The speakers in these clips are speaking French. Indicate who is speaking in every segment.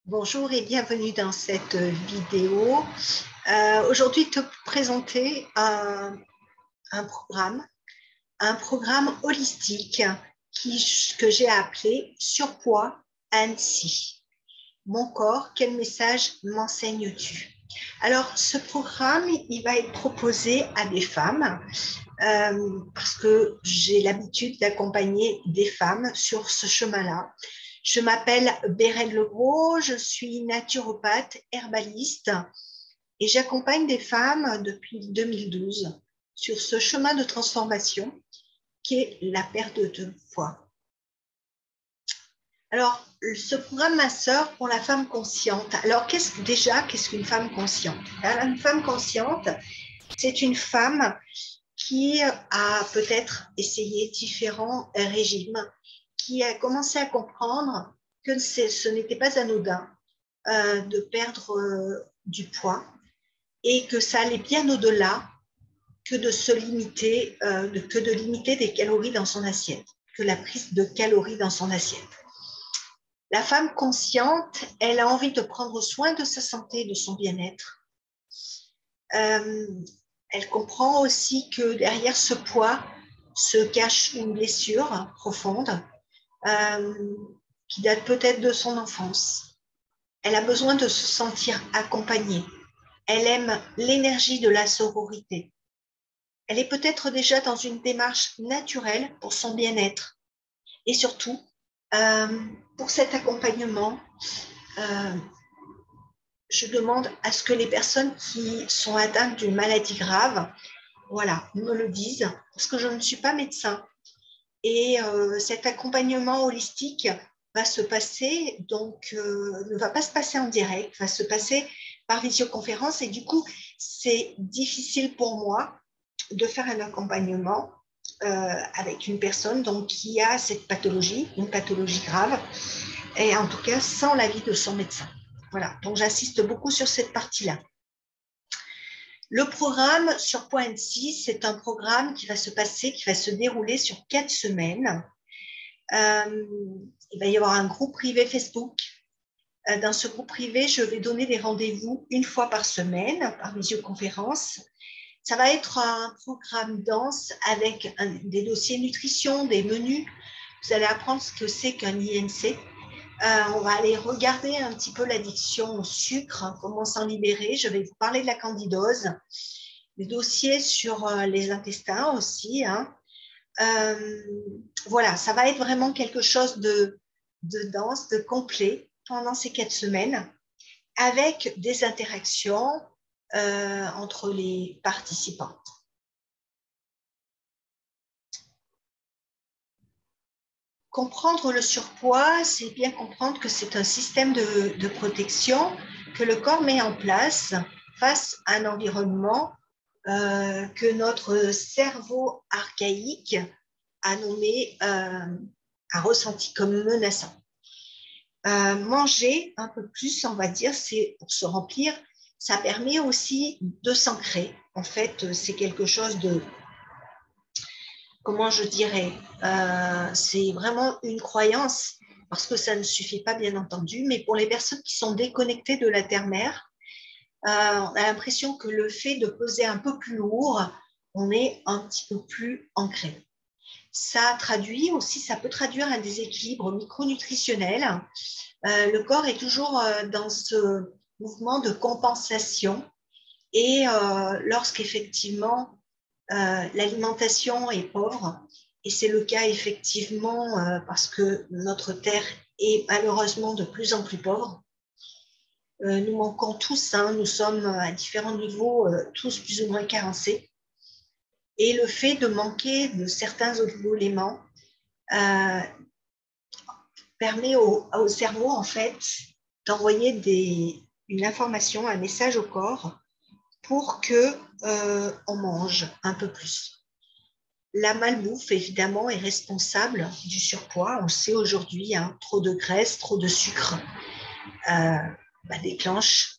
Speaker 1: Bonjour et bienvenue dans cette vidéo. Aujourd'hui, te présenter un programme holistique que j'ai appelé Surpoids Annecy. Mon corps, quel message m'enseignes-tu? Alors, ce programme, il va être proposé à des femmes parce que j'ai l'habitude d'accompagner des femmes sur ce chemin-là. Je m'appelle Bérène Legros, je suis naturopathe, herbaliste et j'accompagne des femmes depuis 2012 sur ce chemin de transformation qui est la perte de poids. Alors, ce programme Ma Sœur pour la femme consciente. Alors, qu'est-ce qu'une femme consciente? Une femme consciente, c'est une femme qui a peut-être essayé différents régimes, qui a commencé à comprendre que ce n'était pas anodin de perdre du poids et que ça allait bien au-delà que de se limiter, que de limiter des calories dans son assiette, que la prise de calories dans son assiette. La femme consciente, elle a envie de prendre soin de sa santé, de son bien-être. Elle comprend aussi que derrière ce poids se cache une blessure profonde qui date peut-être de son enfance. Elle a besoin de se sentir accompagnée. Elle aime l'énergie de la sororité. Elle est peut-être déjà dans une démarche naturelle pour son bien-être. Et surtout, pour cet accompagnement, je demande à ce que les personnes qui sont atteintes d'une maladie grave, voilà, me le disent, parce que je ne suis pas médecin. Et cet accompagnement holistique va se passer, ne va pas se passer en direct, va se passer par visioconférence. Et du coup, c'est difficile pour moi de faire un accompagnement avec une personne donc, qui a cette pathologie, une pathologie grave, et en tout cas sans l'avis de son médecin. Voilà, donc j'insiste beaucoup sur cette partie-là. Le programme Surpoids Annecy, c'est un programme qui va se dérouler sur 4 semaines. Il va y avoir un groupe privé Facebook. Dans ce groupe privé, je vais donner des rendez-vous une fois par semaine par visioconférence. Ça va être un programme dense avec des dossiers nutrition, des menus. Vous allez apprendre ce que c'est qu'un INC. On va aller regarder un petit peu l'addiction au sucre, comment s'en libérer. Je vais vous parler de la candidose, des dossiers sur les intestins aussi. Voilà, ça va être vraiment quelque chose de dense, de complet pendant ces 4 semaines, avec des interactions entre les participantes. Comprendre le surpoids, c'est bien comprendre que c'est un système de protection que le corps met en place face à un environnement que notre cerveau archaïque a nommé, a ressenti comme menaçant. Manger un peu plus, on va dire, c'est pour se remplir. Ça permet aussi de s'ancrer. En fait, c'est quelque chose de, comment je dirais, c'est vraiment une croyance, parce que ça ne suffit pas, bien entendu, mais pour les personnes qui sont déconnectées de la terre-mère, on a l'impression que le fait de peser un peu plus lourd, on est un petit peu plus ancré. Ça peut traduire un déséquilibre micronutritionnel. Le corps est toujours dans ce mouvement de compensation et lorsqu'effectivement l'alimentation est pauvre, et c'est le cas effectivement parce que notre terre est malheureusement de plus en plus pauvre. Nous manquons tous, nous sommes à différents niveaux, tous plus ou moins carencés. Et le fait de manquer de certains oligo-éléments permet au cerveau, en fait, d'envoyer une information, un message au corps pour qu'on mange un peu plus. La malbouffe, évidemment, est responsable du surpoids. On le sait aujourd'hui, trop de graisse, trop de sucre déclenche,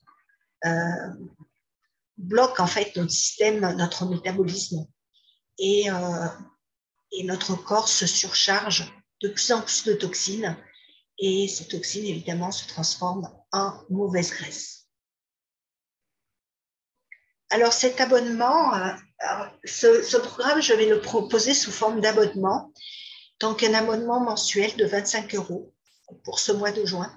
Speaker 1: bloque en fait notre système, notre métabolisme. Et notre corps se surcharge de plus en plus de toxines. Et ces toxines, évidemment, se transforment en mauvaise graisse. Alors cet abonnement, ce programme, je vais le proposer sous forme d'abonnement, donc un abonnement mensuel de 25 € pour ce mois de juin.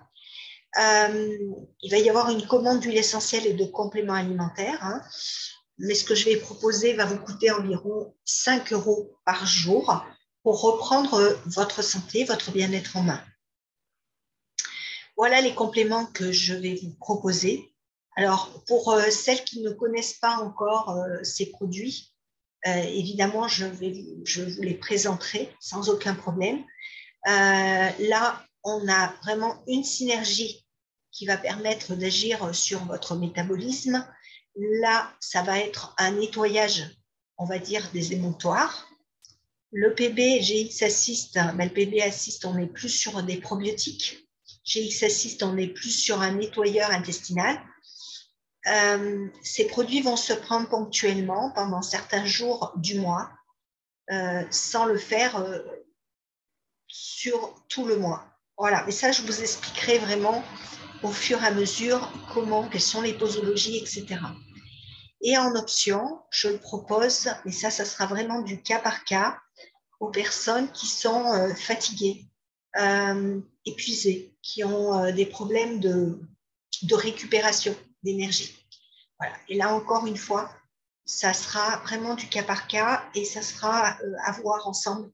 Speaker 1: Il va y avoir une commande d'huile essentielle et de compléments alimentaires, hein, mais ce que je vais proposer va vous coûter environ 5 € par jour pour reprendre votre santé, votre bien-être en main. Voilà les compléments que je vais vous proposer. Alors, pour celles qui ne connaissent pas encore ces produits, évidemment, je vous les présenterai sans aucun problème. Là, on a vraiment une synergie qui va permettre d'agir sur votre métabolisme. Là, ça va être un nettoyage, on va dire, des émonctoires. Le PB GX Assist, le PB Assist, on est plus sur des probiotiques. GX Assist, on est plus sur un nettoyeur intestinal. Ces produits vont se prendre ponctuellement pendant certains jours du mois, sans le faire sur tout le mois. Voilà, mais ça, je vous expliquerai vraiment au fur et à mesure quelles sont les posologies, etc. Et en option, je le propose, mais ça sera vraiment du cas par cas, aux personnes qui sont fatiguées, épuisées, qui ont des problèmes de récupération d'énergie. Voilà. Et là, encore une fois, ça sera vraiment du cas par cas et ça sera à voir ensemble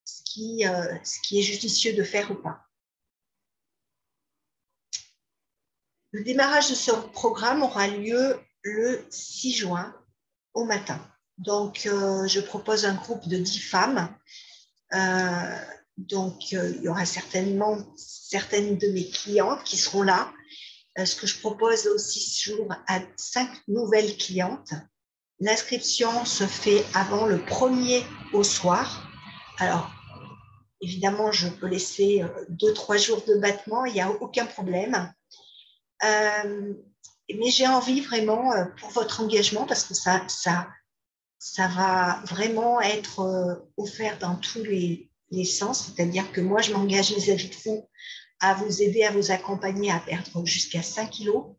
Speaker 1: ce qui est judicieux de faire ou pas. Le démarrage de ce programme aura lieu le 6 juin au matin. Donc, je propose un groupe de 10 femmes. Donc, il y aura certainement certaines de mes clientes qui seront là. Ce que je propose aussi ce jour à 5 nouvelles clientes. L'inscription se fait avant le 1er au soir. Alors, évidemment, je peux laisser 2-3 jours de battement, il n'y a aucun problème. Mais j'ai envie vraiment pour votre engagement, parce que ça va vraiment être offert dans tous les sens, c'est-à-dire que moi, je m'engage vis-à-vis de vous à vous aider, à vous accompagner à perdre jusqu'à 5 kilos.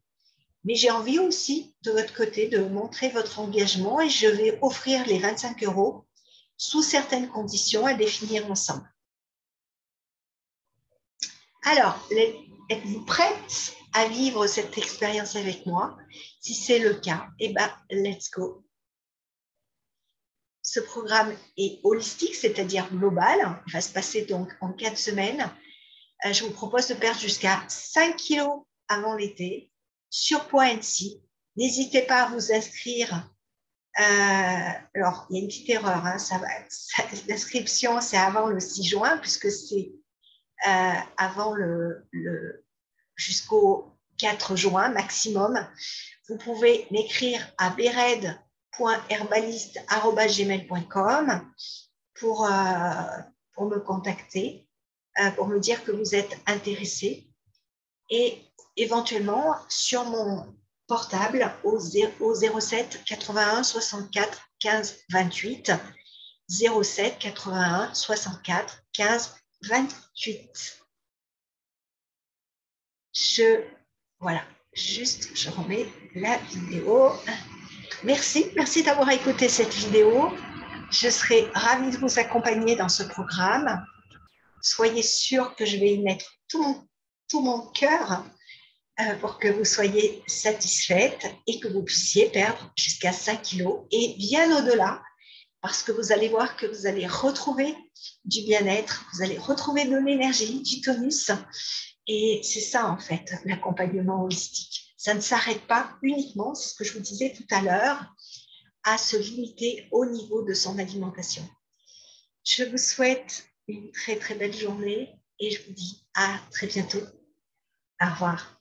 Speaker 1: Mais j'ai envie aussi, de votre côté, de montrer votre engagement et je vais offrir les 25 € sous certaines conditions à définir ensemble. Alors, êtes-vous prête à vivre cette expérience avec moi? Si c'est le cas, eh bien, let's go. Ce programme est holistique, c'est-à-dire global. Il va se passer donc en 4 semaines. Je vous propose de perdre jusqu'à 5 kilos avant l'été. Surpoids NC. N'hésitez pas à vous inscrire. Alors, il y a une petite erreur. Hein, l'inscription, c'est avant le 6 juin, puisque c'est avant jusqu'au 4 juin maximum. Vous pouvez m'écrire à bered.herbaliste@gmail.com pour me contacter, pour me dire que vous êtes intéressé. Et éventuellement, sur mon portable au 07 81 64 15 28, 07 81 64 15 28. Voilà, je remets la vidéo. Merci d'avoir écouté cette vidéo. Je serai ravie de vous accompagner dans ce programme. Soyez sûrs que je vais y mettre tout mon cœur pour que vous soyez satisfaite et que vous puissiez perdre jusqu'à 5 kilos et bien au-delà, parce que vous allez voir que vous allez retrouver du bien-être, vous allez retrouver de l'énergie, du tonus. Et c'est ça, en fait, l'accompagnement holistique. Ça ne s'arrête pas uniquement, c'est ce que je vous disais tout à l'heure, à se limiter au niveau de son alimentation. Je vous souhaite une très, très belle journée et je vous dis à très bientôt. Au revoir.